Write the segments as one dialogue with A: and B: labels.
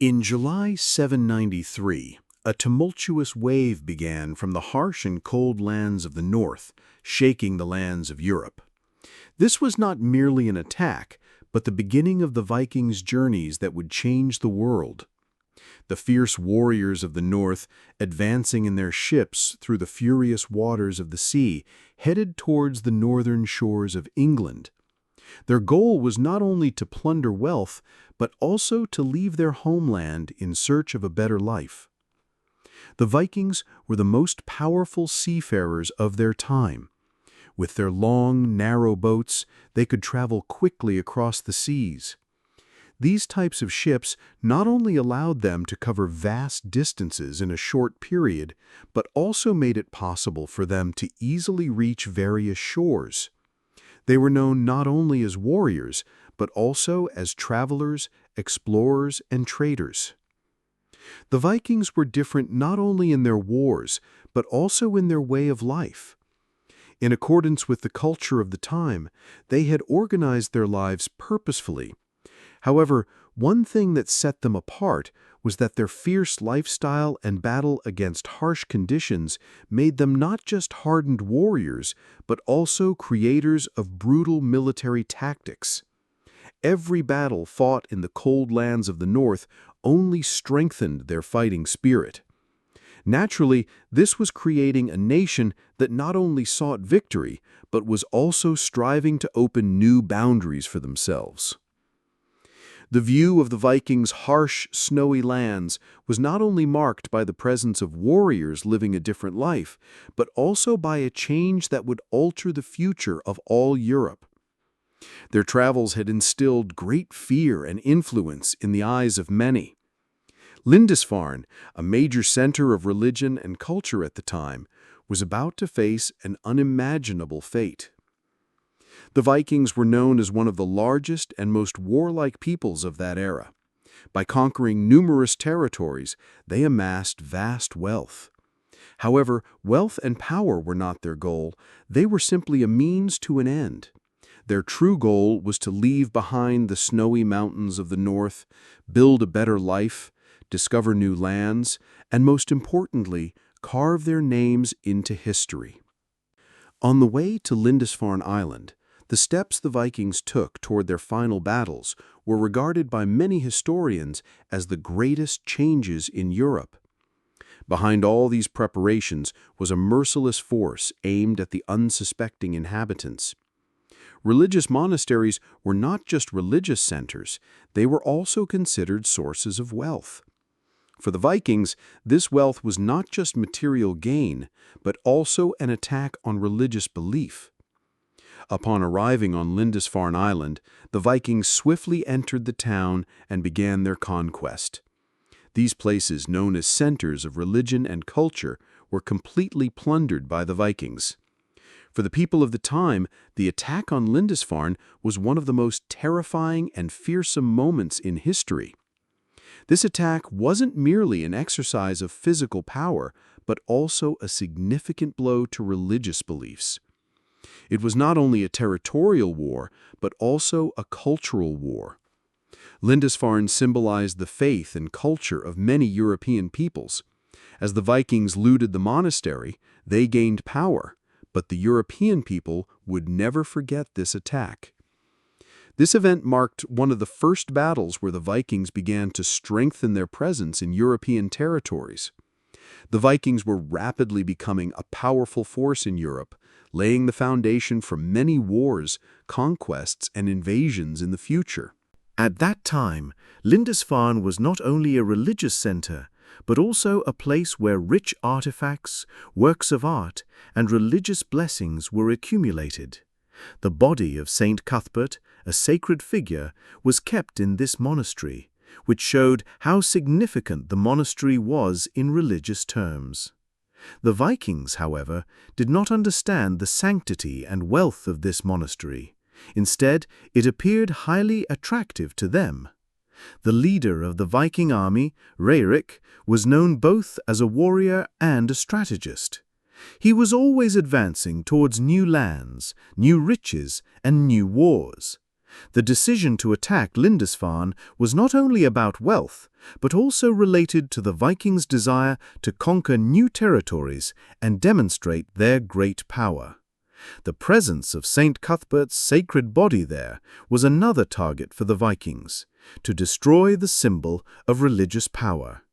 A: In July 793, a tumultuous wave began from the harsh and cold lands of the north, shaking the lands of Europe. This was not merely an attack, but the beginning of the Vikings' journeys that would change the world. The fierce warriors of the north, advancing in their ships through the furious waters of the sea, headed towards the northern shores of England. Their goal was not only to plunder wealth, but also to leave their homeland in search of a better life. The Vikings were the most powerful seafarers of their time. With their long, narrow boats, they could travel quickly across the seas. These types of ships not only allowed them to cover vast distances in a short period, but also made it possible for them to easily reach various shores. They were known not only as warriors, but also as travelers, explorers, and traders. The Vikings were different not only in their wars, but also in their way of life. In accordance with the culture of the time, they had organized their lives purposefully. However, one thing that set them apart was that their fierce lifestyle and battle against harsh conditions made them not just hardened warriors, but also creators of brutal military tactics. Every battle fought in the cold lands of the north only strengthened their fighting spirit. Naturally, this was creating a nation that not only sought victory, but was also striving to open new boundaries for themselves. The view of the Vikings' harsh, snowy lands was not only marked by the presence of warriors living a different life, but also by a change that would alter the future of all Europe. Their travels had instilled great fear and influence in the eyes of many. Lindisfarne, a major center of religion and culture at the time, was about to face an unimaginable fate. The Vikings were known as one of the largest and most warlike peoples of that era. By conquering numerous territories, they amassed vast wealth. However, wealth and power were not their goal. They were simply a means to an end. Their true goal was to leave behind the snowy mountains of the north, build a better life, discover new lands, and most importantly, carve their names into history. On the way to Lindisfarne Island, the steps the Vikings took toward their final battles were regarded by many historians as the greatest changes in Europe. Behind all these preparations was a merciless force aimed at the unsuspecting inhabitants. Religious monasteries were not just religious centers, they were also considered sources of wealth. For the Vikings, this wealth was not just material gain, but also an attack on religious belief. Upon arriving on Lindisfarne Island, the Vikings swiftly entered the town and began their conquest. These places, known as centers of religion and culture, were completely plundered by the Vikings. For the people of the time, the attack on Lindisfarne was one of the most terrifying and fearsome moments in history. This attack wasn't merely an exercise of physical power, but also a significant blow to religious beliefs. It was not only a territorial war, but also a cultural war. Lindisfarne symbolized the faith and culture of many European peoples. As the Vikings looted the monastery, they gained power, but the European people would never forget this attack. This event marked one of the first battles where the Vikings began to strengthen their presence in European territories. The Vikings were rapidly becoming a powerful force in Europe, laying the foundation for many wars, conquests, and invasions in the future.
B: At that time, Lindisfarne was not only a religious center, but also a place where rich artifacts, works of art, and religious blessings were accumulated. The body of Saint Cuthbert, a sacred figure, was kept in this monastery, which showed how significant the monastery was in religious terms. The Vikings, however, did not understand the sanctity and wealth of this monastery. Instead, it appeared highly attractive to them. The leader of the Viking army, Raerik, was known both as a warrior and a strategist. He was always advancing towards new lands, new riches, and new wars. The decision to attack Lindisfarne was not only about wealth, but also related to the Vikings' desire to conquer new territories and demonstrate their great power. The presence of St. Cuthbert's sacred body there was another target for the Vikings, to destroy the symbol of religious power.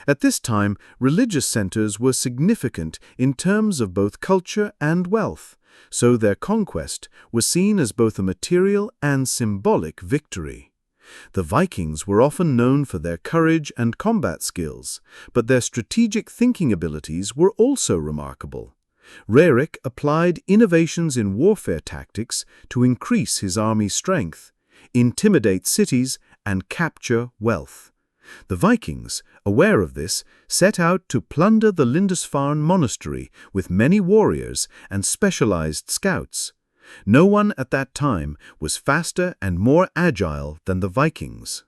B: At this time, religious centers were significant in terms of both culture and wealth, so their conquest was seen as both a material and symbolic victory. The Vikings were often known for their courage and combat skills, but their strategic thinking abilities were also remarkable. Rarick applied innovations in warfare tactics to increase his army's strength, intimidate cities, and capture wealth. The Vikings, aware of this, set out to plunder the Lindisfarne Monastery with many warriors and specialized scouts. No one at that time was faster and more agile than the Vikings.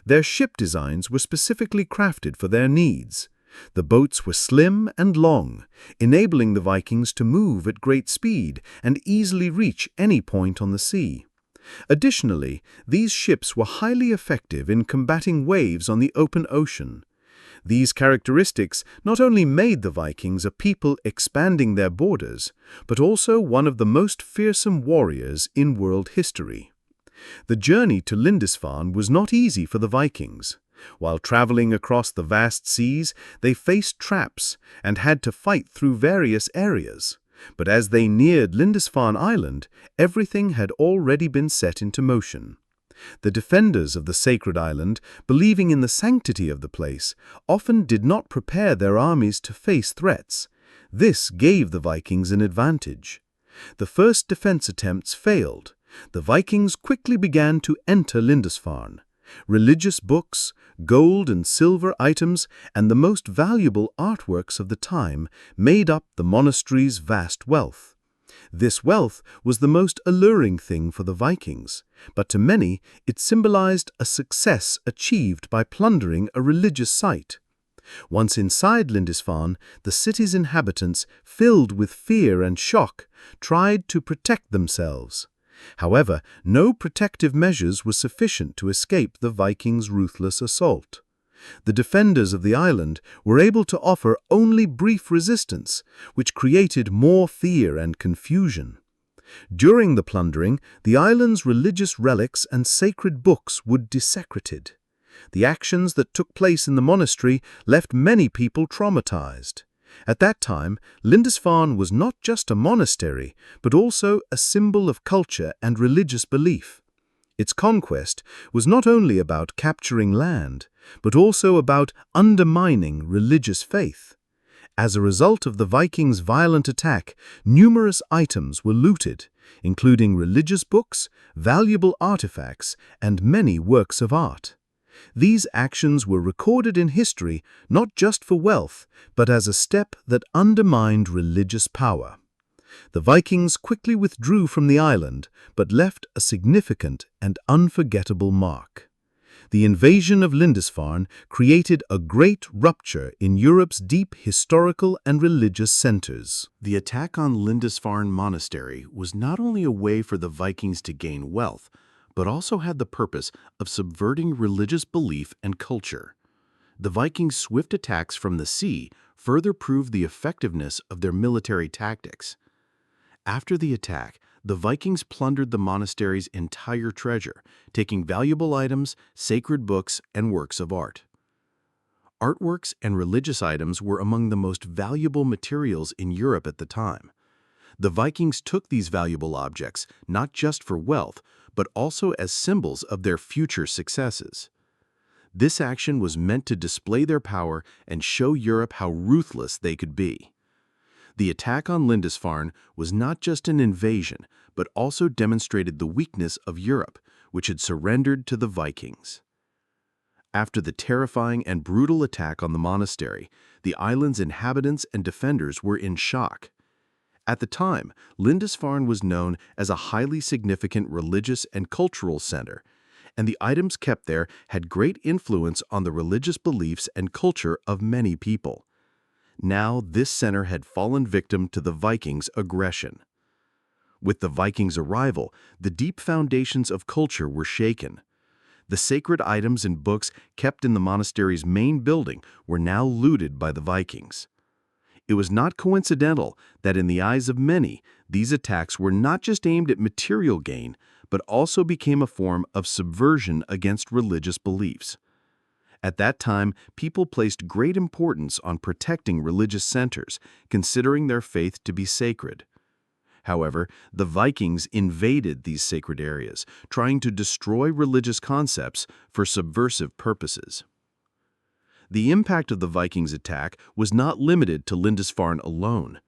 B: Their ship designs were specifically crafted for their needs. The boats were slim and long, enabling the Vikings to move at great speed and easily reach any point on the sea. Additionally, these ships were highly effective in combating waves on the open ocean. These characteristics not only made the Vikings a people expanding their borders, but also one of the most fearsome warriors in world history. The journey to Lindisfarne was not easy for the Vikings. While traveling across the vast seas, they faced traps and had to fight through various areas. But as they neared Lindisfarne Island, everything had already been set into motion. The defenders of the sacred island, believing in the sanctity of the place, often did not prepare their armies to face threats. This gave the Vikings an advantage. The first defense attempts failed. The Vikings quickly began to enter Lindisfarne. Religious books, gold and silver items, and the most valuable artworks of the time made up the monastery's vast wealth. This wealth was the most alluring thing for the Vikings, but to many it symbolized a success achieved by plundering a religious site. Once inside Lindisfarne, the city's inhabitants, filled with fear and shock, tried to protect themselves. However, no protective measures were sufficient to escape the Vikings' ruthless assault. The defenders of the island were able to offer only brief resistance, which created more fear and confusion. During the plundering, the island's religious relics and sacred books would be desecrated. The actions that took place in the monastery left many people traumatized. At that time, Lindisfarne was not just a monastery, but also a symbol of culture and religious belief. Its conquest was not only about capturing land, but also about undermining religious faith. As a result of the Vikings' violent attack, numerous items were looted, including religious books, valuable artifacts, and many works of art. These actions were recorded in history not just for wealth, but as a step that undermined religious power. The Vikings quickly withdrew from the island, but left a significant and unforgettable mark. The invasion of Lindisfarne created a great rupture in Europe's deep historical and religious centers.
A: The attack on Lindisfarne Monastery was not only a way for the Vikings to gain wealth, but also had the purpose of subverting religious belief and culture. The Vikings' swift attacks from the sea further proved the effectiveness of their military tactics. After the attack, the Vikings plundered the monastery's entire treasure, taking valuable items, sacred books, and works of art. Artworks and religious items were among the most valuable materials in Europe at the time. The Vikings took these valuable objects not just for wealth, but also as symbols of their future successes. This action was meant to display their power and show Europe how ruthless they could be. The attack on Lindisfarne was not just an invasion, but also demonstrated the weakness of Europe, which had surrendered to the Vikings. After the terrifying and brutal attack on the monastery, the island's inhabitants and defenders were in shock. At the time, Lindisfarne was known as a highly significant religious and cultural center, and the items kept there had great influence on the religious beliefs and culture of many people. Now, this center had fallen victim to the Vikings' aggression. With the Vikings' arrival, the deep foundations of culture were shaken. The sacred items and books kept in the monastery's main building were now looted by the Vikings. It was not coincidental that in the eyes of many, these attacks were not just aimed at material gain, but also became a form of subversion against religious beliefs. At that time, people placed great importance on protecting religious centers, considering their faith to be sacred. However, the Vikings invaded these sacred areas, trying to destroy religious concepts for subversive purposes. The impact of the Vikings' attack was not limited to Lindisfarne alone.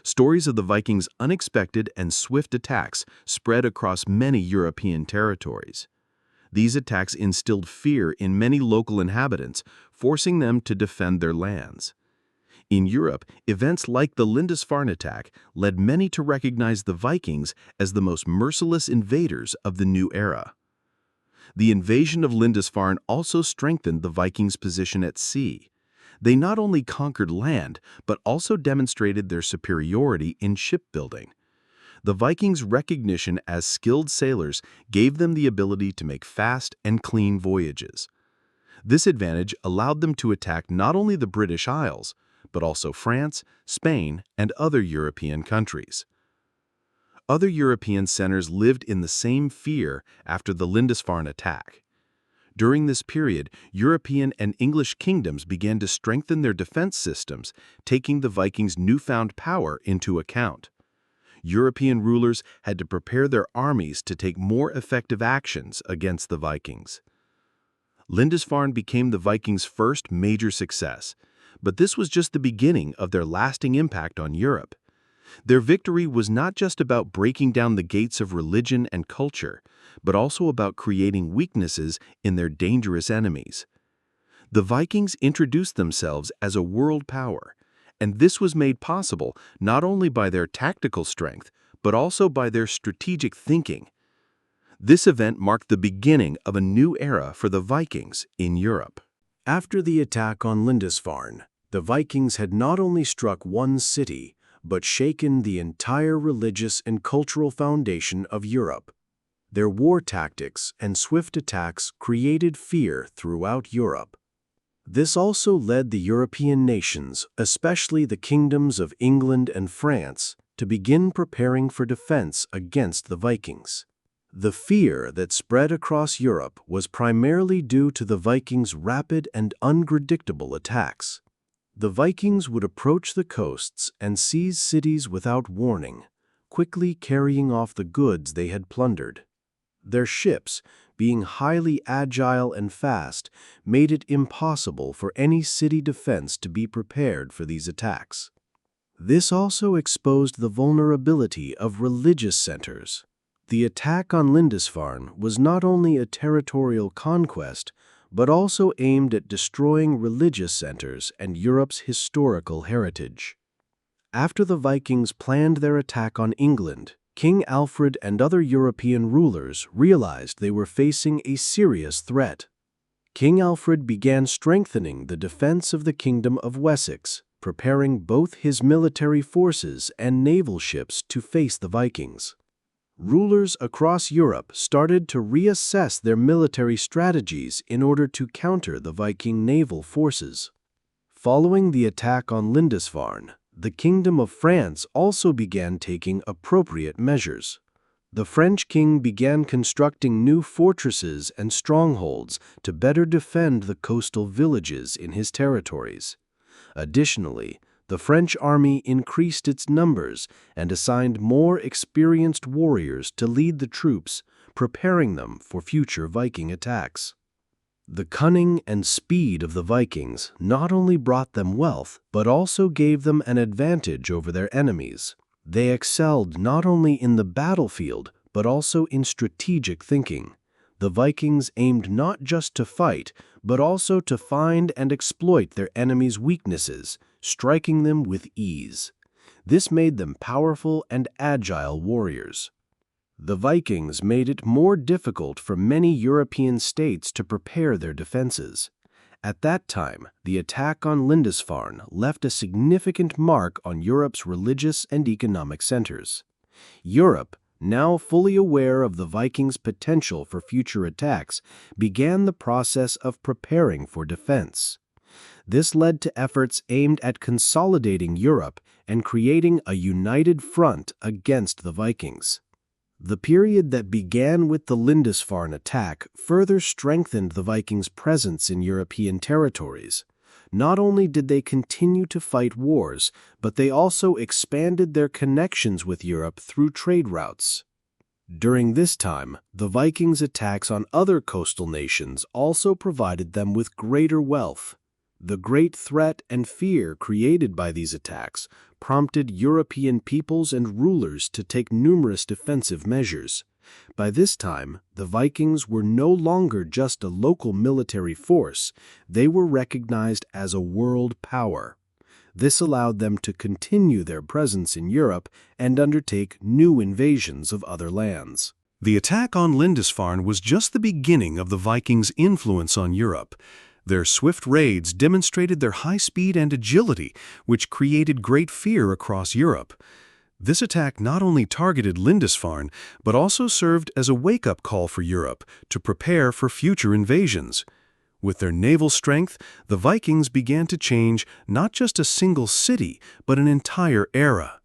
A: Stories of the Vikings' unexpected and swift attacks spread across many European territories. These attacks instilled fear in many local inhabitants, forcing them to defend their lands. In Europe, events like the Lindisfarne attack led many to recognize the Vikings as the most merciless invaders of the new era. The invasion of Lindisfarne also strengthened the Vikings' position at sea. They not only conquered land, but also demonstrated their superiority in shipbuilding. The Vikings' recognition as skilled sailors gave them the ability to make fast and clean voyages. This advantage allowed them to attack not only the British Isles, but also France, Spain, and other European countries. Other European centers lived in the same fear after the Lindisfarne attack. During this period, European and English kingdoms began to strengthen their defense systems, taking the Vikings' newfound power into account. European rulers had to prepare their armies to take more effective actions against the Vikings. Lindisfarne became the Vikings' first major success, but this was just the beginning of their lasting impact on Europe. Their victory was not just about breaking down the gates of religion and culture, but also about creating weaknesses in their dangerous enemies. The Vikings introduced themselves as a world power, and this was made possible not only by their tactical strength, but also by their strategic thinking. This event marked the beginning of a new era for the Vikings in Europe.
B: After the attack on Lindisfarne, the Vikings had not only struck one city, but shaken the entire religious and cultural foundation of Europe. Their war tactics and swift attacks created fear throughout Europe. This also led the European nations, especially the kingdoms of England and France, to begin preparing for defense against the Vikings. The fear that spread across Europe was primarily due to the Vikings' rapid and unpredictable attacks. The Vikings would approach the coasts and seize cities without warning, quickly carrying off the goods they had plundered. Their ships, being highly agile and fast, made it impossible for any city defense to be prepared for these attacks. This also exposed the vulnerability of religious centers. The attack on Lindisfarne was not only a territorial conquest, but also aimed at destroying religious centers and Europe's historical heritage. After the Vikings planned their attack on England, King Alfred and other European rulers realized they were facing a serious threat. King Alfred began strengthening the defense of the Kingdom of Wessex, preparing both his military forces and naval ships to face the Vikings. Rulers across Europe started to reassess their military strategies in order to counter the Viking naval forces. Following the attack on Lindisfarne, the Kingdom of France also began taking appropriate measures. The French king began constructing new fortresses and strongholds to better defend the coastal villages in his territories. Additionally, the French army increased its numbers and assigned more experienced warriors to lead the troops, preparing them for future Viking attacks. The cunning and speed of the Vikings not only brought them wealth, but also gave them an advantage over their enemies. They excelled not only in the battlefield, but also in strategic thinking. The Vikings aimed not just to fight, but also to find and exploit their enemies' weaknesses, striking them with ease. This made them powerful and agile warriors. The Vikings made it more difficult for many European states to prepare their defenses. At that time, the attack on Lindisfarne left a significant mark on Europe's religious and economic centers. Europe,
C: now fully aware of the Vikings' potential for future attacks, began the process of preparing for defense. This led to efforts aimed at consolidating Europe and creating a united front against the Vikings. The period that began with the Lindisfarne attack further strengthened the Vikings' presence in European territories. Not only did they continue to fight wars, but they also expanded their connections with Europe through trade routes. During this time, the Vikings' attacks on other coastal nations also provided them with greater wealth. The great threat and fear created by these attacks prompted European peoples and rulers to take numerous defensive measures. By this time, the Vikings were no longer just a local military force, they were recognized as a world power. This allowed them to continue their presence in Europe and undertake new invasions of other lands.
A: The attack on Lindisfarne was just the beginning of the Vikings' influence on Europe. Their swift raids demonstrated their high speed and agility, which created great fear across Europe. This attack not only targeted Lindisfarne, but also served as a wake-up call for Europe to prepare for future invasions. With their naval strength, the Vikings began to change not just a single city, but an entire era.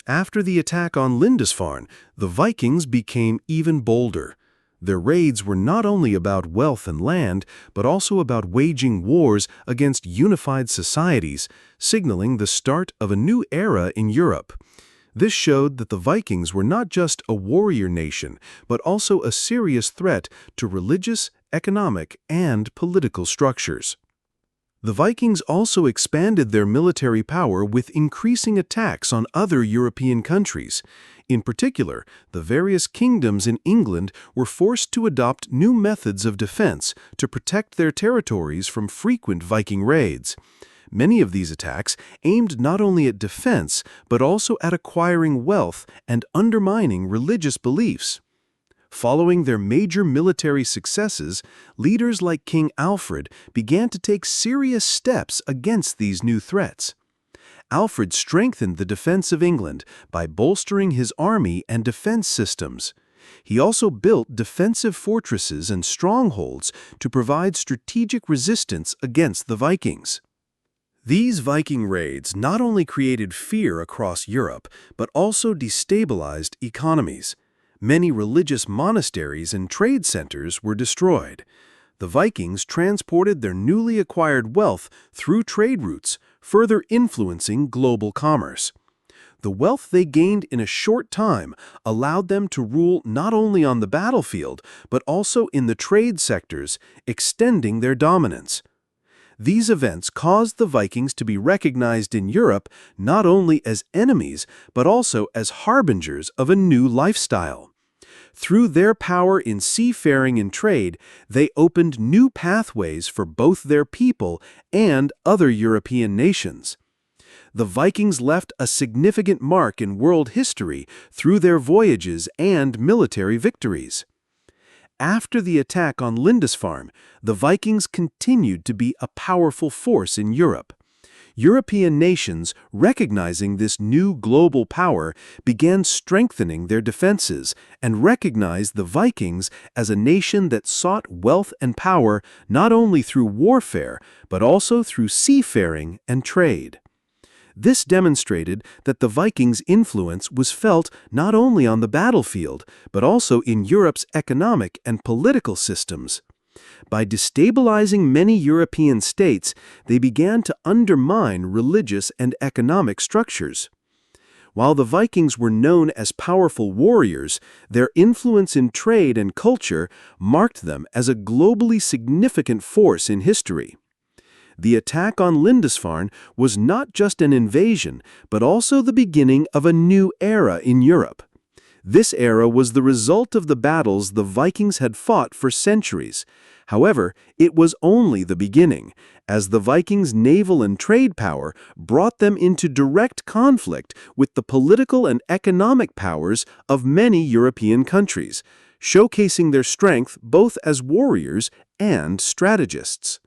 A: After the attack on Lindisfarne, the Vikings became even bolder. Their raids were not only about wealth and land, but also about waging wars against unified societies, signaling the start of a new era in Europe. This showed that the Vikings were not just a warrior nation, but also a serious threat to religious, economic, and political structures. The Vikings also expanded their military power with increasing attacks on other European countries. In particular, the various kingdoms in England were forced to adopt new methods of defense to protect their territories from frequent Viking raids. Many of these attacks aimed not only at defense, but also at acquiring wealth and undermining religious beliefs. Following their major military successes, leaders like King Alfred began to take serious steps against these new threats. Alfred strengthened the defense of England by bolstering his army and defense systems. He also built defensive fortresses and strongholds to provide strategic resistance against the Vikings. These Viking raids not only created fear across Europe, but also destabilized economies. Many religious monasteries and trade centers were destroyed. The Vikings transported their newly acquired wealth through trade routes, further influencing global commerce. The wealth they gained in a short time allowed them to rule not only on the battlefield, but also in the trade sectors, extending their dominance. These events caused the Vikings to be recognized in Europe not only as enemies, but also as harbingers of a new lifestyle. Through their power in seafaring and trade, they opened new pathways for both their people and other European nations. The Vikings left a significant mark in world history through their voyages and military victories. After the attack on Lindisfarne, the Vikings continued to be a powerful force in Europe. European nations, recognizing this new global power, began strengthening their defenses and recognized the Vikings as a nation that sought wealth and power not only through warfare, but also through seafaring and trade. This demonstrated that the Vikings' influence was felt not only on the battlefield, but also in Europe's economic and political systems. By destabilizing many European states, they began to undermine religious and economic structures. While the Vikings were known as powerful warriors, their influence in trade and culture marked them as a globally significant force in history. The attack on Lindisfarne was not just an invasion, but also the beginning of a new era in Europe. This era was the result of the battles the Vikings had fought for centuries. However, it was only the beginning, as the Vikings' naval and trade power brought them into direct conflict with the political and economic powers of many European countries, showcasing their strength both as warriors and strategists.